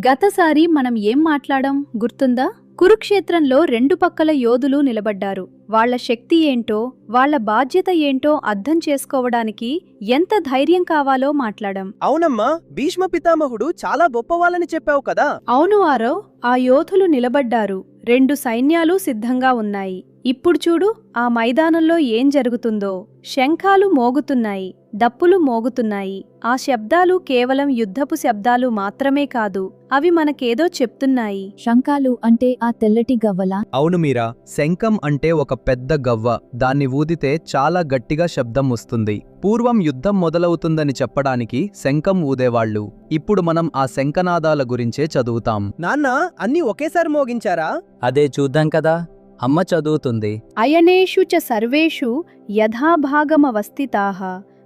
గతసారి మనం ఏం మాట్లాడాం గుర్తుందా? కురుక్షేత్రంలో రెండు పక్కల యోధులు నిలబడ్డారు. వాళ్ల శక్తి ఏంటో, వాళ్ల బాధ్యత ఏంటో అర్థం చేసుకోవడానికి ఎంత ధైర్యం కావాలో మాట్లాడాం. అవునమ్మా, భీష్మ పితామహుడు చాలా గొప్పవాళ్ళని చెప్పావు కదా. అవును ఆరవ్, ఆ యోధులు నిలబడ్డారు. రెండు సైన్యాలు సిద్ధంగా ఉన్నాయి. ఇప్పుడు చూడు ఆ మైదానంలో ఏం జరుగుతుందో. శంఖాలు మోగుతున్నాయి, డప్పులు మోగుతున్నాయి. ఆ శబ్దాలు కేవలం యుద్ధపు శబ్దాలు మాత్రమే కాదు, అవి మనకేదో చెప్తున్నాయి. శంఖాలు అంటే ఆ తెల్లటి గవ్వలా? అవును మీరా, శంఖం అంటే ఒక పెద్ద గవ్వ. దాన్ని ఊదితే చాలా గట్టిగా శబ్దం వస్తుంది. పూర్వం యుద్ధం మొదలవుతుందని చెప్పడానికి శంఖం ఊదేవాళ్లు. ఇప్పుడు మనం ఆ శంఖనాదాల గురించే చదువుతాం. నాన్న, అన్నీ ఒకేసారి మోగించారా? అదే చూద్దాం కదా, అమ్మ చదువుతుంది. అయనేషు చ సర్వేషు యథాభాగమవస్థితాః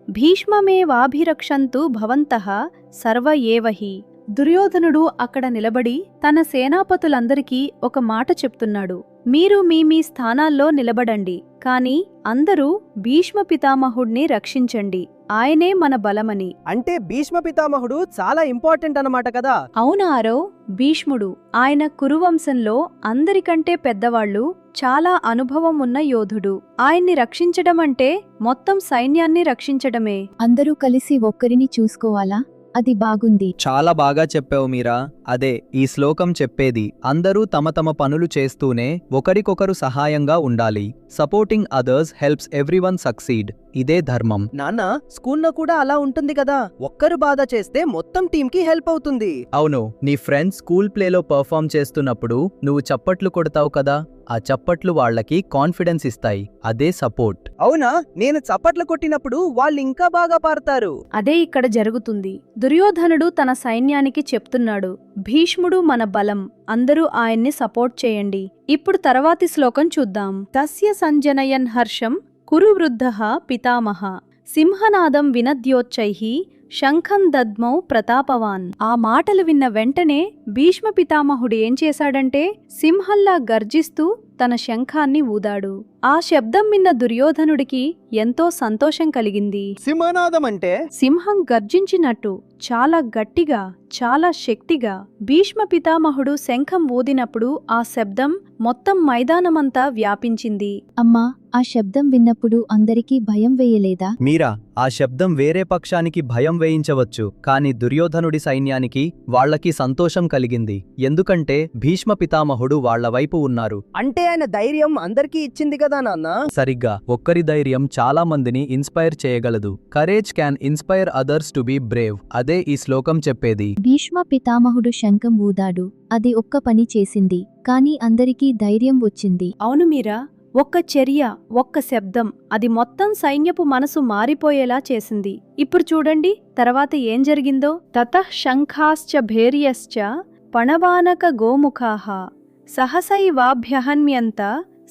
భీష్మమేవాభిరక్షంతు భవంతః సర్వ ఏవహి. దుర్యోధనుడు అక్కడ నిలబడి తన సేనాపతులందరికీ ఒక మాట చెప్తున్నాడు. మీరు మీ స్థానాల్లో నిలబడండి, కాని అందరూ భీష్మ పితామహుణ్ణి రక్షించండి. ఆయనే మన బలమని. అంటే భీష్మ పితామహుడు చాలా ఇంపార్టెంట్ అన్నమాట కదా. అవునారో, భీష్ముడు ఆయన కురువంశంలో అందరికంటే పెద్దవాళ్లు, చాలా అనుభవం ఉన్న యోధుడు. ఆయన్ని రక్షించడమంటే మొత్తం సైన్యాన్ని రక్షించడమే. అందరూ కలిసి ఒక్కరిని చూసుకోవాలా? అది బాగుంది. చాలా బాగా చెప్పావు మీరా. అదే ఈ శ్లోకం చెప్పేది. అందరూ తమ తమ పనులు చేస్తూనే ఒకరికొకరు సహాయంగా ఉండాలి. Supporting others helps everyone succeed. ఇదే ధర్మం. నాన్న, స్కూల్లో కూడా అలా ఉంటుంది కదా. ఒక్కరు బాధ చేస్తే మొత్తం టీంకి హెల్ప్ అవుతుంది. అవును, నీ ఫ్రెండ్స్ స్కూల్ ప్లేలో పర్ఫామ్ చేస్తున్నప్పుడు నువ్వు చప్పట్లు కొడతావు కదా, ఆ చప్పట్లు వాళ్లకి కాన్ఫిడెన్స్ ఇస్తాయి. అదే సపోర్ట్. అవునా, నేను చప్పట్లు కొట్టినప్పుడు వాళ్ళు ఇంకా బాగా పాడతారు. అదే ఇక్కడ జరుగుతుంది. దుర్యోధనుడు తన సైన్యానికి చెప్తున్నాడు, భీష్ముడు మన బలం, అందరూ ఆయన్ని సపోర్ట్ చేయండి. ఇప్పుడు తర్వాతి శ్లోకం చూద్దాం. తస్య సంజనయన్ హర్షం కురు వృద్ధః పితామహ సింహనాదం వినద్యోచ్చైః శంఖం దద్మౌ ప్రతాపవాన్. ఆ మాటలు విన్న వెంటనే భీష్మ పితామహుడు ఏం చేశాడంటే సింహంలా గర్జిస్తూ తన శంఖాన్ని ఊదాడు. ఆ శబ్దం విన్న దుర్యోధనుడికి ఎంతో సంతోషం కలిగింది. సింహనాదం అంటే? సింహం గర్జించినట్టు, చాలా గట్టిగా, చాలా శక్తిగా. భీష్మ పితామహుడు శంఖం ఊదినప్పుడు ఆ శబ్దం మొత్తం మైదానమంతా వ్యాపించింది. అమ్మా, ఆ శబ్దం విన్నప్పుడు అందరికీ భయం వేయలేదా? మీరా, ఆ శబ్దం వేరే పక్షానికి భయం వేయించవచ్చు, కాని దుర్యోధనుడి సైన్యానికి వాళ్లకి సంతోషం కలిగింది. ఎందుకంటే భీష్మ పితామహుడు వాళ్ల వైపు ఉన్నారు. అంటే ఆయన ధైర్యం అందరికీ ఇచ్చింది కదా నాన్న. సరిగ్గా, ఒక్కరి ధైర్యం చాలా మందిని ఇన్స్పైర్ చేయగలదు. Courage can inspire others to be Brave. అదే ఈ శ్లోకం చెప్పేది. భీష్మ పితామహుడు శంఖం ఊదాడు, అది ఒక్క పని చేసింది, కాని అందరికీ ధైర్యం వచ్చింది. అవును మీరా, ఒక్క చర్య, ఒక్క శబ్దం, అది మొత్తం సైన్యపు మనసు మారిపోయేలా చేసింది. ఇప్పుడు చూడండి తర్వాత ఏం జరిగిందో. తతః శంఖాశ్చ భేర్యశ్చ పణవానక గోముఖాః సహసైవాభ్యహన్యంత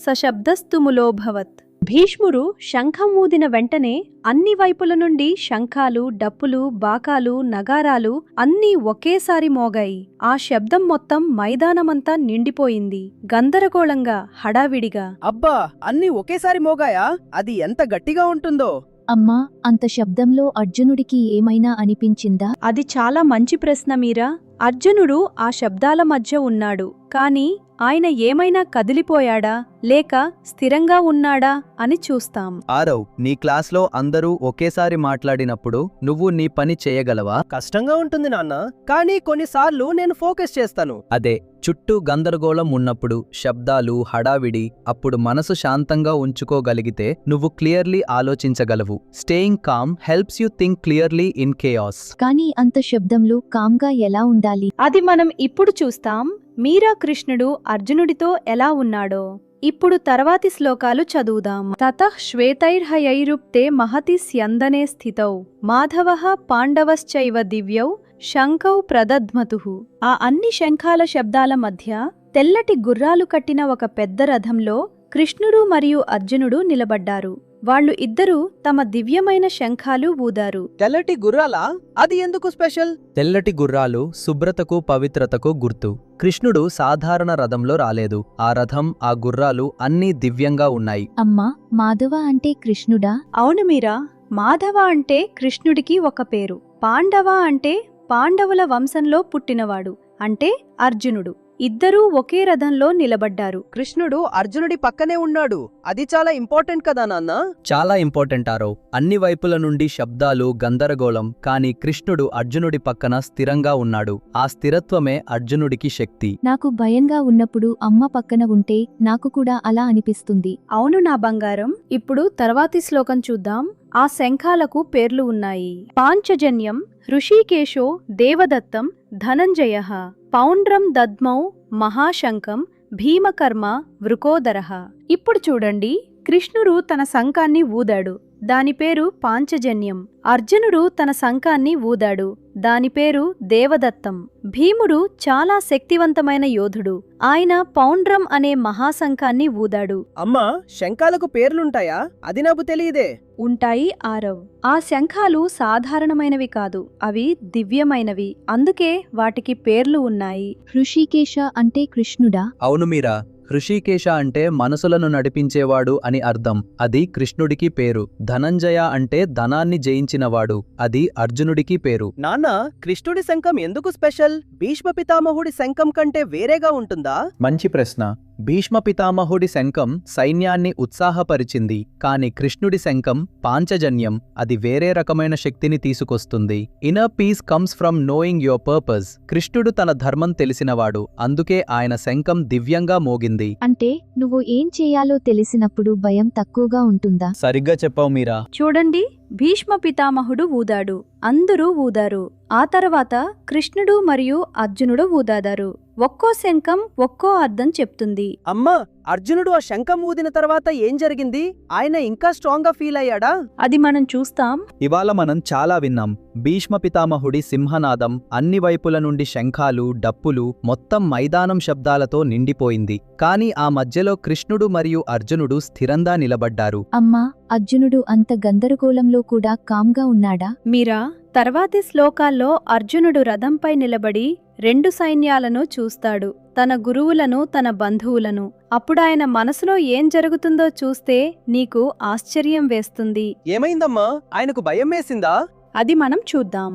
సశబ్దస్తుములోభవత్. భీష్ముడు శంఖం ఊదిన వెంటనే అన్ని వైపుల నుండి శంఖాలు, డప్పులు, బాకాలు, నగారాలు అన్నీ ఒకేసారి మోగాయి. ఆ శబ్దం మొత్తం మైదానమంతా నిండిపోయింది, గందరగోళంగా, హడావిడిగా. అబ్బా, అన్నీ ఒకేసారి మోగాయా? అది ఎంత గట్టిగా ఉంటుందో. అమ్మా, అంత శబ్దంలో అర్జునుడికి ఏమైనా అనిపించిందా? అది చాలా మంచి ప్రశ్న మీరా. అర్జునుడు ఆ శబ్దాల మధ్య ఉన్నాడు, కాని ఆయన ఏమైనా కదిలిపోయాడా లేక స్థిరంగా ఉన్నాడా అని చూస్తాం. ఆరవ్, నీ క్లాస్లో అందరూ ఒకేసారి మాట్లాడినప్పుడు నువ్వు నీ పని చేయగలవా? కష్టంగా ఉంటుంది నాన్న, కానీ కొన్నిసార్లు నేను ఫోకస్ చేస్తాను. అదే, చుట్టూ గందరగోళం ఉన్నప్పుడు, శబ్దాలు, హడావిడి, అప్పుడు మనసు శాంతంగా ఉంచుకోగలిగితే నువ్వు క్లియర్లీ ఆలోచించగలవు. Staying calm helps you think clearly in chaos. కానీ అంత శబ్దంలో కామ్గా ఎలా ఉండాలి? అది మనం ఇప్పుడు చూస్తాం. మీరా కృష్ణుడు అర్జునుడితో ఎలా ఉన్నాడో. ఇప్పుడు తర్వాతి శ్లోకాలు చదువుదాం. తతః శ్వేతైర్హయైరుప్తే మహతి స్యందనే స్థితౌ మాధవః పాండవశ్చైవ దివ్యౌ శంఖౌ ప్రదధ్మతుః. ఆ అన్ని శంఖాల శబ్దాల మధ్య తెల్లటి గుర్రాలు కట్టిన ఒక పెద్ద రథంలో కృష్ణుడు మరియు అర్జునుడు నిలబడ్డారు. వాళ్ళు ఇద్దరూ తమ దివ్యమైన శంఖాలు ఊదారు. తెల్లటి గుర్రాలా? అది ఎందుకు స్పెషల్? తెల్లటి గుర్రాలు శుభ్రతకు పవిత్రతకు గుర్తు. కృష్ణుడు సాధారణ రథంలో రాలేదు. ఆ రథం, ఆ గుర్రాలు అన్నీ దివ్యంగా ఉన్నాయి. అమ్మా, మాధవ అంటే కృష్ణుడా? అవును మీరా, మాధవ అంటే కృష్ణుడికి ఒక పేరు. పాండవ అంటే పాండవుల వంశంలో పుట్టినవాడు, అంటే అర్జునుడు. ఇద్దరూ ఒకే రథంలో నిలబడ్డారు. కృష్ణుడు అర్జునుడి పక్కనే ఉన్నాడు. అది చాలా ఇంపార్టెంట్ కదా నాన్న? చాలా ఇంపార్టెంట్ ఆరో. అన్ని వైపుల నుండి శబ్దాలు, గందరగోళం, కాని కృష్ణుడు అర్జునుడి పక్కన స్థిరంగా ఉన్నాడు. ఆ స్థిరత్వమే అర్జునుడికి శక్తి. నాకు భయంగా ఉన్నప్పుడు అమ్మ పక్కన ఉంటే నాకు కూడా అలా అనిపిస్తుంది. అవును నా బంగారం. ఇప్పుడు తర్వాతి శ్లోకం చూద్దాం. ఆ శంఖాలకు పేర్లు ఉన్నాయి. పాంచజన్యం, హృషీకేశో, దేవదత్తం, ధనంజయః, పౌండ్రం దద్మౌ, మహాశంఖం, భీమకర్మ, వృకోదరః. ఇప్పుడు చూడండి, కృష్ణుడు తన శంఖాన్ని ఊదాడు. దాని పేరు పాంచజన్యం. అర్జునుడు తన శంఖాన్ని ఊదాడు. దాని పేరు దేవదత్తం. భీముడు చాలా శక్తివంతమైన యోధుడు. ఆయన పౌండ్రం అనే మహాశంఖాన్ని ఊదాడు. అమ్మా, శంఖాలకు పేర్లుంటాయా? అది నాకు తెలియదే. ఉంటాయి ఆరవ్. ఆ శంఖాలు సాధారణమైనవి కాదు, అవి దివ్యమైనవి. అందుకే వాటికి పేర్లు ఉన్నాయి. హృషికేశ అంటే కృష్ణుడా? అవును మీరా, హృషీకేశ అంటే మనసులను నడిపించేవాడు అని అర్థం. అది కృష్ణుడికి పేరు. ధనంజయ అంటే ధనాన్ని జయించినవాడు. అది అర్జునుడికి పేరు. నాన్న, కృష్ణుడి శంఖం ఎందుకు స్పెషల్? భీష్మ పితామహుడి శంఖం కంటే వేరేగా ఉంటుందా? మంచి ప్రశ్న. భీష్మ పితామహుడి శంఖం సైన్యాన్ని ఉత్సాహపరిచింది. కాని కృష్ణుడి శంఖం పాంచజన్యం. అది వేరే రకమైన శక్తిని తీసుకొస్తుంది. Inner peace comes from knowing your purpose. కృష్ణుడు తన ధర్మం తెలిసినవాడు. అందుకే ఆయన శంఖం దివ్యంగా మోగింది. అంటే నువ్వు ఏం చేయాలో తెలిసినప్పుడు భయం తక్కువగా ఉంటుందా? సరిగ్గా చెప్పావు మీరా. చూడండి, భీష్మ పితామహుడు ఊదాడు. అందరూ ఊదారు. ఆ తర్వాత కృష్ణుడు మరియు అర్జునుడు ఊదాదారు. ఒక్కో శంఖం ఒక్కో అర్థం చెప్తుంది. అమ్మా, అర్జునుడు ఆ శంఖం ఊదిన తర్వాత ఏం జరిగింది? ఆయన ఇంకా స్ట్రాంగ్ గా ఫీల్ అయ్యాడా? అది మనం చూస్తాం. ఇవాళ మనం చాలా విన్నాం. భీష్మ పితామహుడి సింహనాదం, అన్ని వైపుల నుండి శంఖాలు, డప్పులు, మొత్తం మైదానం శబ్దాలతో నిండిపోయింది. కాని ఆ మధ్యలో కృష్ణుడు మరియు అర్జునుడు స్థిరంగా నిలబడ్డారు. అమ్మా, అర్జునుడు అంత గందరగోళంలో కూడా కామ్గా ఉన్నాడా? మీరా, తర్వాతి శ్లోకాల్లో అర్జునుడు రథంపై నిలబడి రెండు సైన్యాలను చూస్తాడు, తన గురువులను, తన బంధువులను. అప్పుడాయన మనసులో ఏం జరుగుతుందో చూస్తే నీకు ఆశ్చర్యం వేస్తుంది. ఏమైందమ్మా? ఆయనకు భయం వేసిందా? అది మనం చూద్దాం.